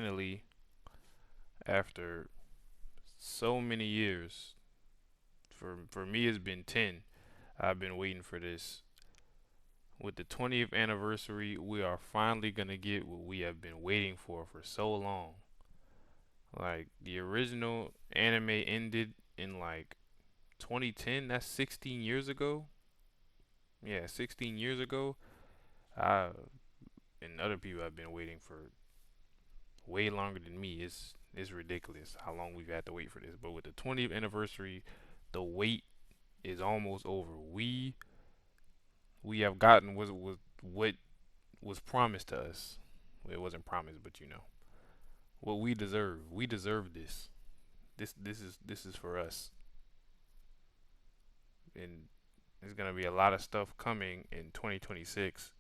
finally, after so many years, for me it's been 10. I've been waiting for this. With the 20th anniversary, we are finally gonna get what we have been waiting for so long. Like the original anime ended in like 2010. That's 16 years ago. Yeah, 16 years ago. I and other people have been waiting for way longer than me. It's ridiculous how long we've had to wait for this. But with the 20th anniversary, the wait is almost over. We have gotten was what was promised to us. Well, it wasn't promised, but what we deserve. We deserve this. This is for us, and there's gonna be a lot of stuff coming in 2026,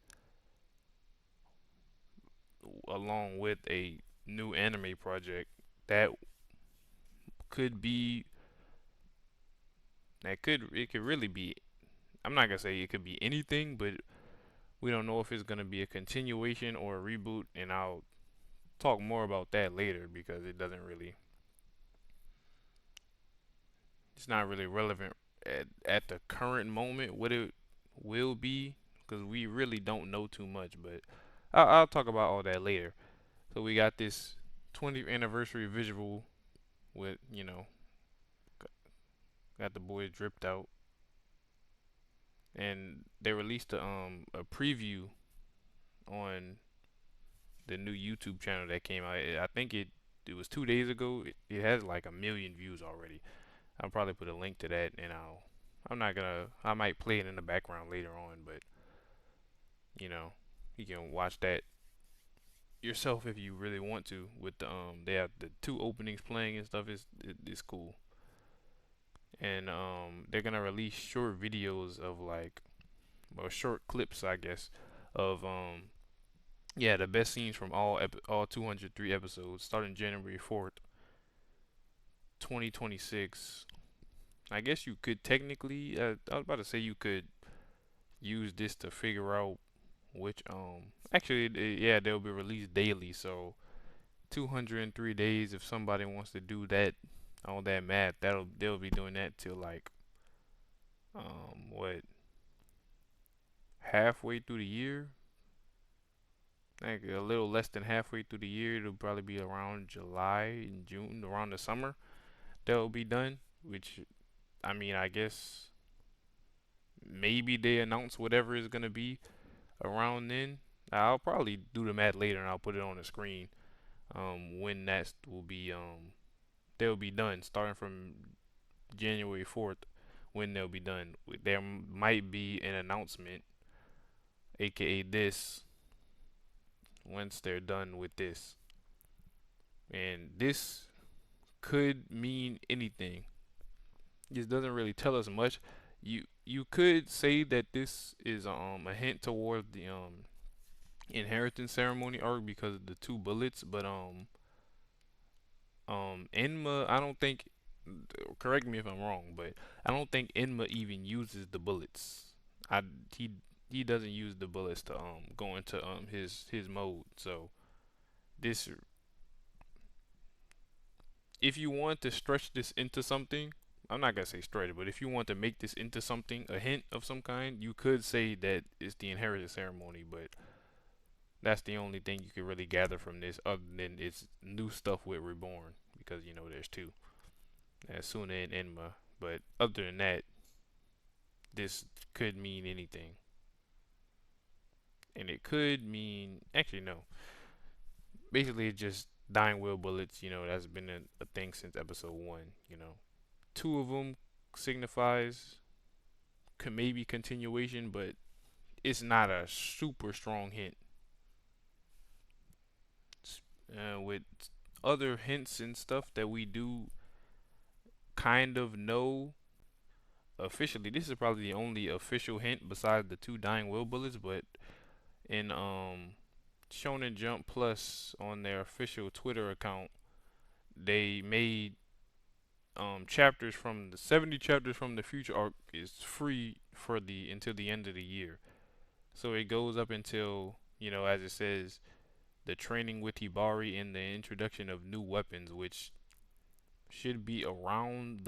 along with a new anime project that could be it could really be. I'm not gonna say it could be anything, but we don't know if it's gonna be a continuation or a reboot, and I'll talk more about that later because it's not really relevant at the current moment what it will be because we really don't know too much. But I'll talk about all that later. So we got this 20th anniversary visual with got the boys dripped out, and they released a preview on the new YouTube channel that came out. I think it was 2 days ago. It has like a million views already. I'll probably put a link to that, and I'm not gonna. I might play it in the background later on, but you know, you can watch that yourself if you really want to. With they have the two openings playing and stuff. It's cool, and they're gonna release short videos of like, well, short clips, I guess, of yeah, the best scenes from all 203 episodes, starting January 4th, 2026. I guess you could technically. I was about to say you could use this to figure out which actually yeah, they'll be released daily. So 203 days. If somebody wants to do that, all that math, they'll be doing that till like what, halfway through the year. Like a little less than halfway through the year. It'll probably be around July and June, around the summer. They'll be done. Which I mean, I guess maybe they announce whatever is gonna be around then. I'll probably do the math later and I'll put it on the screen. When that will be they'll be done starting from January 4th. When they'll be done, there might be an announcement, aka this, once they're done with this, and this could mean anything. This doesn't really tell us much. You could say that this is a hint towards the inheritance ceremony arc because of the two bullets, but Enma, I don't think. Correct me if I'm wrong, but I don't think Enma even uses the bullets. I he he doesn't use the bullets to go into his mode. So this, if you want to stretch this into something, I'm not gonna say stretch, but if you want to make this into something, a hint of some kind, you could say that it's the inheritance ceremony. But that's the only thing you can really gather from this, other than it's new stuff with Reborn, because there's two, Suna and Enma. But other than that, this could mean anything, and it could mean, actually no. Basically, it's just dying wheel bullets. That's been a thing since episode one. Two of them signifies could maybe continuation, but it's not a super strong hint. With other hints and stuff that we do kind of know officially, this is probably the only official hint besides the two dying wheel bullets. But in Shonen Jump Plus on their official Twitter account, they made chapters from the 70 chapters from the future arc is free for the until the end of the year. So it goes up until, as it says, the training with Hibari, and the introduction of new weapons, which should be around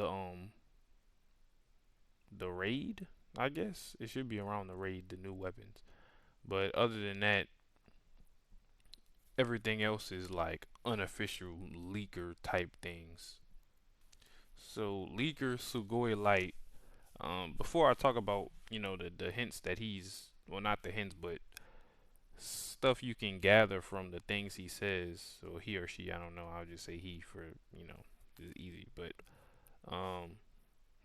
the raid. I guess it should be around the raid, the new weapons. But other than that, everything else is like unofficial leaker type things. So leaker Sugoi Light. Before I talk about the hints that he's, well, not the hints, but stuff you can gather from the things he says, or he or she, I don't know. I'll just say he for it's easy. But um,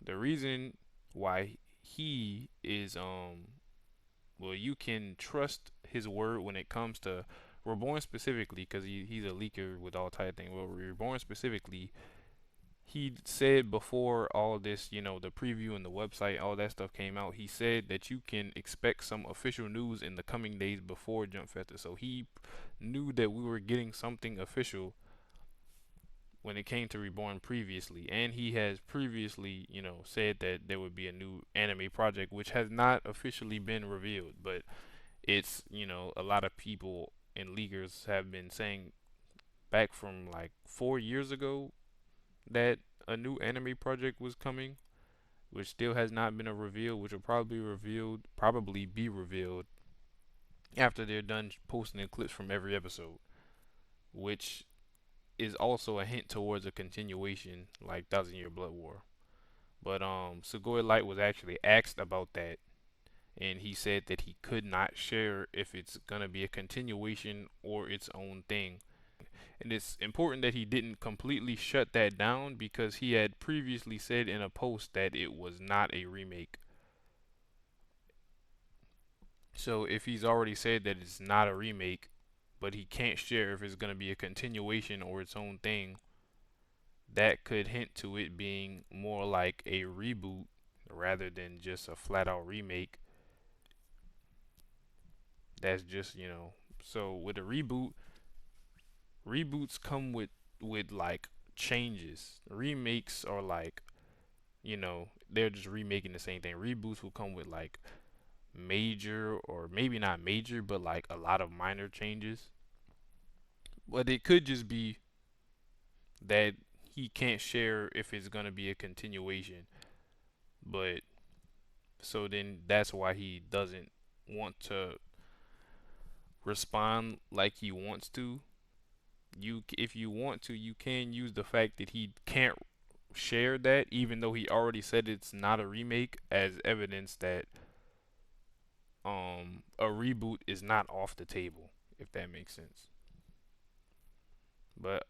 the reason why he is well, you can trust his word when it comes to Reborn specifically, because he's a leaker with all type of things. Well, Reborn specifically, he said before all this, the preview and the website, all that stuff came out, he said that you can expect some official news in the coming days before Jump Festa. So he knew that we were getting something official when it came to Reborn previously. And he has previously, said that there would be a new anime project, which has not officially been revealed. But it's, a lot of people and leakers have been saying back from like 4 years ago that a new anime project was coming, which still has not been a reveal, which will probably be revealed after they're done posting the clips from every episode, which is also a hint towards a continuation like Thousand Year Blood War. But Sugoi Light was actually asked about that, and he said that he could not share if it's gonna be a continuation or its own thing. And it's important that he didn't completely shut that down, because he had previously said in a post that it was not a remake. So if he's already said that it's not a remake, but he can't share if it's going to be a continuation or its own thing, that could hint to it being more like a reboot rather than just a flat out remake. That's just, so with a reboot, reboots come with like changes. Remakes are like, they're just remaking the same thing. Reboots will come with like major, or maybe not major, but like a lot of minor changes. But it could just be that he can't share if it's gonna be a continuation. But so then that's why he doesn't want to respond like he wants to. If you want to, you can use the fact that he can't share that, even though he already said it's not a remake, as evidence that a reboot is not off the table, if that makes sense. But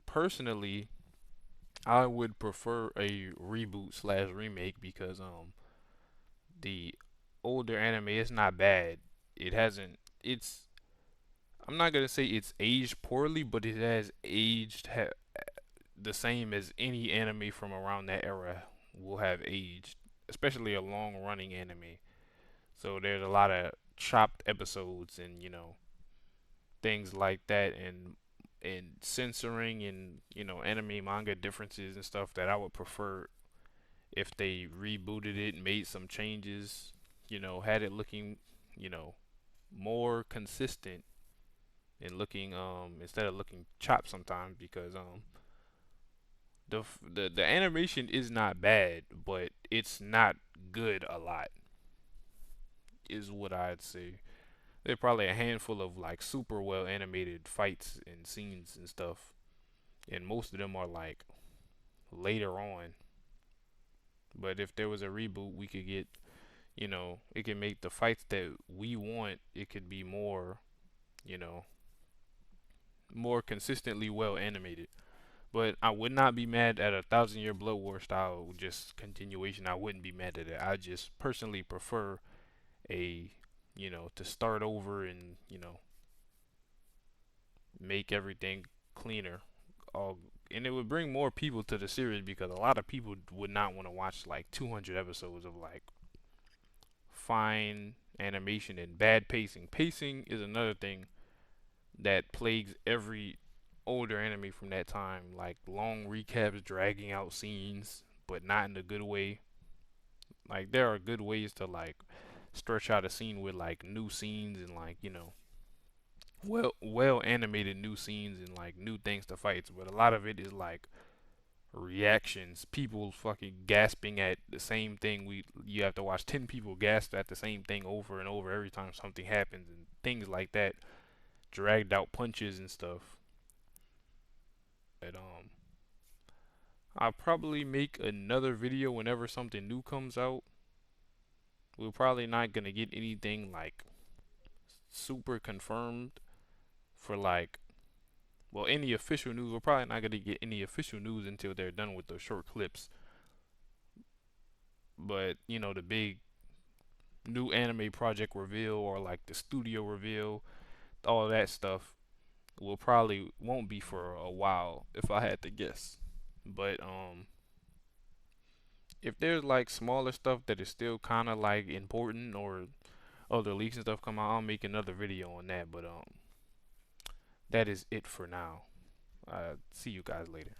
personally, I would prefer a reboot slash remake, because the older anime is not bad. It hasn't. It's. I'm not gonna say it's aged poorly, but it has aged the same as any anime from around that era will have aged, especially a long running anime. So there's a lot of chopped episodes and things like that, and censoring, and anime manga differences and stuff that I would prefer if they rebooted it and made some changes, had it looking, you know, more consistent, and looking instead of looking chopped sometimes, because the animation is not bad, but it's not good a lot, is what I'd say. There's probably a handful of like super well animated fights and scenes and stuff, and most of them are like later on. But if there was a reboot, we could get, it could make the fights that we want. It could be more, you know, more consistently well animated. But I would not be mad at a Thousand Year Blood War style just continuation. I wouldn't be mad at it. I just personally prefer a, to start over and, make everything cleaner. All and it would bring more people to the series, because a lot of people would not want to watch like 200 episodes of like fine animation and bad pacing. Pacing is another thing that plagues every older anime from that time, like long recaps dragging out scenes, but not in a good way. Like there are good ways to like stretch out a scene with like new scenes and like, well animated new scenes and like new things to fight, but a lot of it is like reactions, people fucking gasping at the same thing. You have to watch 10 people gasp at the same thing over and over every time something happens and things like that. Dragged out punches and stuff. But I'll probably make another video whenever something new comes out. We're probably not gonna get anything like super confirmed for like, well, any official news. We're probably not gonna get any official news until they're done with those short clips. But the big new anime project reveal or like the studio reveal, all that stuff will probably won't be for a while if I had to guess. But if there's like smaller stuff that is still kind of like important or other leaks and stuff come out, I'll make another video on that. But that is it for now. See you guys later.